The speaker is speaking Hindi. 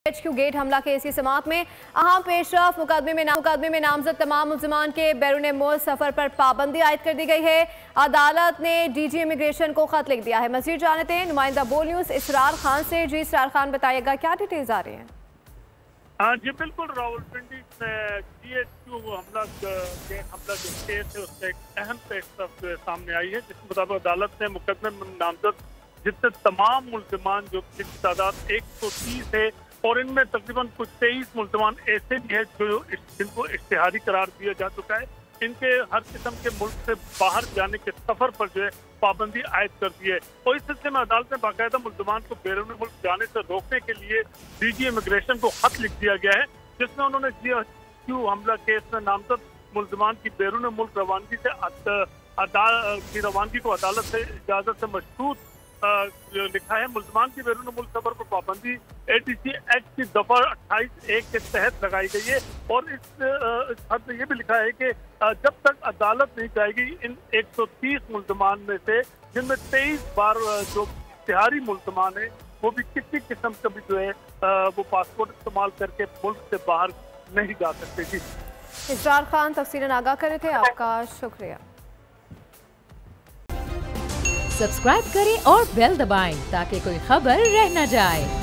HQ गेट हमला के इसी समाअत में अहम पेशरफ मुकदमे में नामजद तमाम मुल्ज़िमान के बैरून मुल्क सफ़र पर पाबंदी आयद कर दी गई है। अदालत ने DG इमिग्रेशन को खत लिख दिया है। मज़ीद जानते हैं नुमाइंदा बोल न्यूज़ इसरार खान से। जी इसरार खान, बताइएगा क्या डिटेल्स आ रही हैं? हाँ जी बिल्कुल, रावलपिंडी में GHQ हमला जो केस है उससे एक अहम पेशरफ सामने आई है, जिसके मुताबिक अदालत ने मुकदमे में नामजद जितने तमाम मुल्ज़िमान जिनकी तादाद 130 है और इनमें तकरीबन कुछ 23 मुल्ज़िमान ऐसे भी है जिनको इश्तिहारी करार दिया जा चुका है, इनके हर किस्म के मुल्क से बाहर जाने के सफर पर जो है पाबंदी आयद कर दी है। और इस सिलसिले में अदालत ने बाकायदा मुल्ज़िमान को बैरून मुल्क जाने से रोकने के लिए DG इमिग्रेशन को खत लिख दिया गया है, जिसमें उन्होंने GHQ हमला केस में नामजद मुल्ज़िमान की बैरून मुल्क रवानगी को अदालत से इजाजत से मशरूत लिखा है। मुल्ज़िमान की बैरून मुल्क सफर पर पाबंदी ATC एक्ट की दफा 28(1) के तहत लगाई गई है और इस खत में यह भी लिखा है कि जब तक अदालत नहीं जाएगी इन 130 मुल्ज़िमान में से, जिनमें 23 बार जो इश्तिहारी मुल्ज़िमान है वो भी किसी किस्म का भी जो है वो पासपोर्ट इस्तेमाल करके मुल्क से बाहर नहीं जा सकते। जी इसरार खान तफसीलन आगाह कर रहे थे, आपका शुक्रिया। सब्सक्राइब करें और बेल दबाएं ताकि कोई खबर रह न जाए।